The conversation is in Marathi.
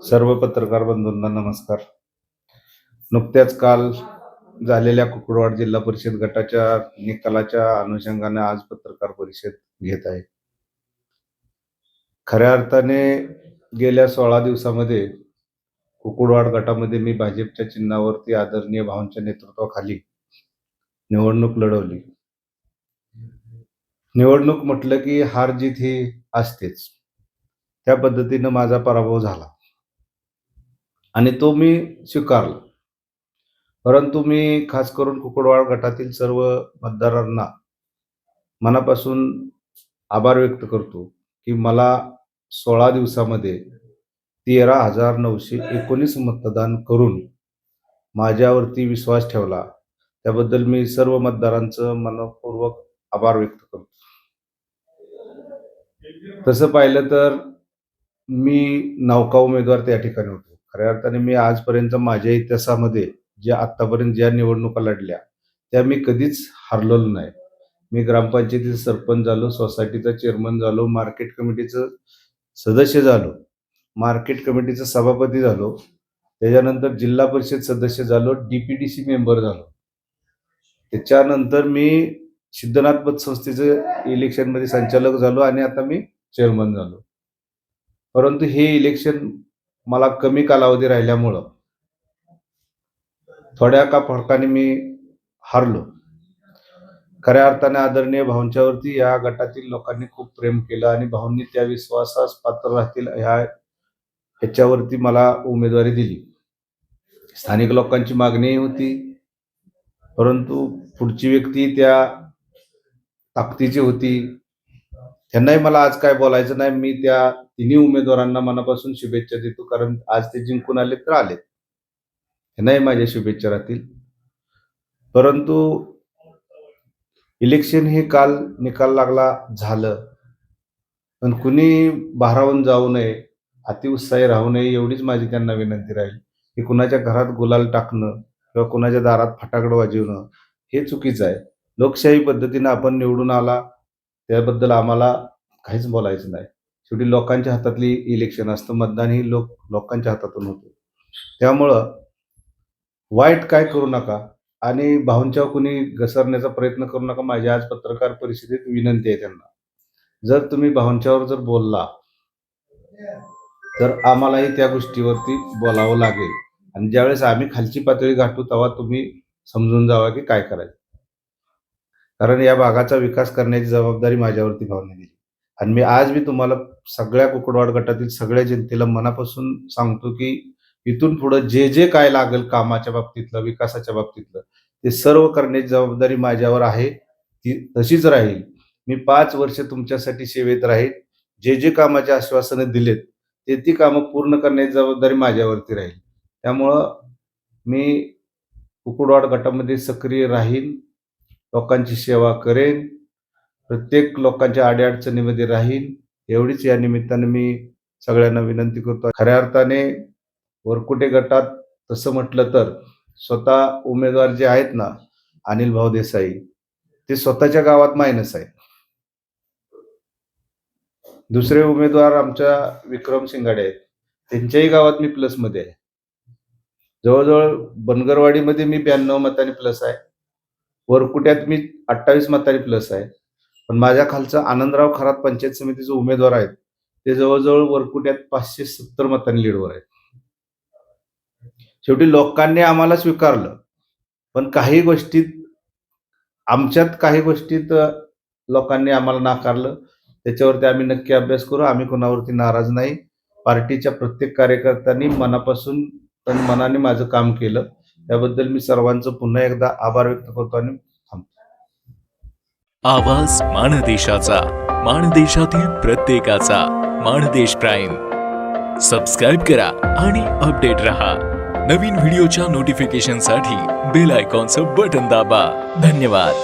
सर्व पत्रकार बंधूंना नमस्कार. नुकत्याच काल झालेल्या कुकुडवाड जिल्हा परिषद गटाच्या निकालाच्या अनुषंगाने आज पत्रकार परिषद घेत आहे. खऱ्या अर्थाने गेल्या 16 दिवसामध्ये कुकुडवाड गटामध्ये मी भाजपच्या चिन्हावरती आदरणीय भावांच्या नेतृत्वाखाली निवडणूक लढवली. निवडणूक म्हटलं की हार जीत ही असतेच. त्या पद्धतीनं माझा पराभव झाला आणि तो मी स्वीकारला. परंतु मी खास करून कुकुडवाड गटातील सर्व मतदारांना मनापासून आभार व्यक्त करतो की मला 16 दिवसामध्ये 13,919 मतदान करून माझ्यावरती विश्वास ठेवला. त्याबद्दल मी सर्व मतदारांचं मनःपूर्वक आभार व्यक्त करतो. तसं पाहिलं तर मी नौका उमेदवार त्या ठिकाणी होतो. खऱ्या अर्थाने मी आजपर्यंत माझ्या इतिहासामध्ये आतापर्यंत ज्या निवडणुका लढल्या त्या मी कधीच हरलेलो नाही. मी ग्रामपंचायतीचा सरपंच झालो, सोसायटीचा चेअरमन झालो, मार्केट कमिटीचं सदस्य झालो, मार्केट कमिटीचा सभापती झालो, त्याच्यानंतर जिल्हा परिषद सदस्य झालो, DPDC मेंबर झालो. त्याच्यानंतर मी सिद्धनाथ पतसंस्थेचं इलेक्शनमध्ये संचालक झालो आणि आता मी चेअरमन झालो. परंतु हे इलेक्शन मला कमी कालावधी राहिल्यामुळं थोड्या का फरकाने मी हारलो. खऱ्या अर्थाने आदरणीय भाऊंच्यावरती या गटातील लोकांनी खूप प्रेम केलं आणि भाऊंनी त्या विश्वासास पात्र राहतील ह्याच्यावरती मला उमेदवारी दिली. स्थानिक लोकांची मागणी होती, परंतु पुढची व्यक्ती त्या ताकदीची होती. त्यांनाही मला आज काय बोलायचं नाही. मी त्या तिन्ही उमेदवारांना मनापासून शुभेच्छा देतो, कारण आज ते जिंकून आले तर आलेत. त्यांनाही माझ्या शुभेच्छा राहतील. परंतु इलेक्शन हे काल निकाल लागला झालं, पण कुणी भारावून जाऊ नये, अतिउत्साही राहू नये एवढीच माझी त्यांना विनंती राहील. की कुणाच्या घरात गुलाल टाकणं किंवा कुणाच्या दारात फटाकडं वाजवणं हे चुकीचं आहे. लोकशाही पद्धतीनं आपण निवडून आला त्याबद्दल आम्हाला काहीच बोलायचं नाही. शेवटी लोकांच्या हातातली इलेक्शन असतं. मतदान ही लोकांच्या हातातून होतं. त्यामुळं वाईट काय करू नका आणि भाऊंच्यावर कुणी घसरण्याचा प्रयत्न करू नका. माझी आज पत्रकार परिषदेत विनंती आहे त्यांना. जर तुम्ही भाऊंच्यावर जर बोलला तर आम्हालाही त्या गोष्टीवरती बोलावं लागेल आणि ज्यावेळेस आम्ही खालची पातळी गाठू तेव्हा तुम्ही समजून जावा की काय करायचं. कारण या भागाचा विकास करण्याची जबाबदारी माझ्यावरती भाऊंनी दिली आणि मी आज तुम्हाला सगळ्या कुकुडवाड गटातील सगळ्या जनतेला मनापासून सांगतो की इथून पुढे जे जे काय लागेल कामाच्या बाबतीतलं, विकासाच्या बाबतीतलं ते सर्व करण्याची जबाबदारी माझ्यावर आहे. ती तशीच राहील. मी 5 वर्ष तुमच्यासाठी सेवेत राहील. जे जे कामाचे आश्वासनं दिलेत ती कामं पूर्ण करण्याची जबाबदारी माझ्यावरती राहील. त्यामुळं मी कुकुडवाड गटामध्ये सक्रिय राहीन, लोकांची सेवा करेन, प्रत्येक लोकांच्या अडीअडचणीमध्ये राहीन एवढीच या निमित्ताने मी सगळ्यांना विनंती करतो. खऱ्या अर्थाने वरकुटे गटात तसं म्हटलं तर स्वतः उमेदवार जे आहेत ना, अनिल भाऊ देसाई, ते स्वतःच्या गावात मायनस आहेत. दुसरे उमेदवार आमच्या विक्रम शिंगाडे आहेत, त्यांच्याही गावात मी प्लसमध्ये आहे. जवळजवळ बनगरवाडीमध्ये मी 92 मतांनी प्लस आहे. वरकुट्यात मी 28 मतांनी प्लस आहे. पण माझ्या खालचा आनंदराव खरात पंचायत समितीचे उमेदवार आहेत, ते जवळजवळ वरकुट्यात 570 मतांनी लीडवर आहेत. शेवटी लोकांनी आम्हाला स्वीकारलं, पण काही गोष्टीत लोकांनी आम्हाला नाकारलं. त्याच्यावरती आम्ही नक्की अभ्यास करू. आम्ही कोणावरती नाराज नाही. पार्टीच्या प्रत्येक कार्यकर्त्यांनी मनापासून तन मनाने माझं काम केलं. त्याबद्दल मी सर्वांचं पुन्हा एकदा आभार व्यक्त करतो आणि थांबतो. आवाज माणदेशाचा, माणदेशातील प्रत्येकाचा. माणदेश प्राईम सबस्क्राईब करा आणि अपडेट रहा. नवीन व्हिडिओच्या नोटिफिकेशनसाठी बेल आयकॉनचं बटन दाबा. धन्यवाद.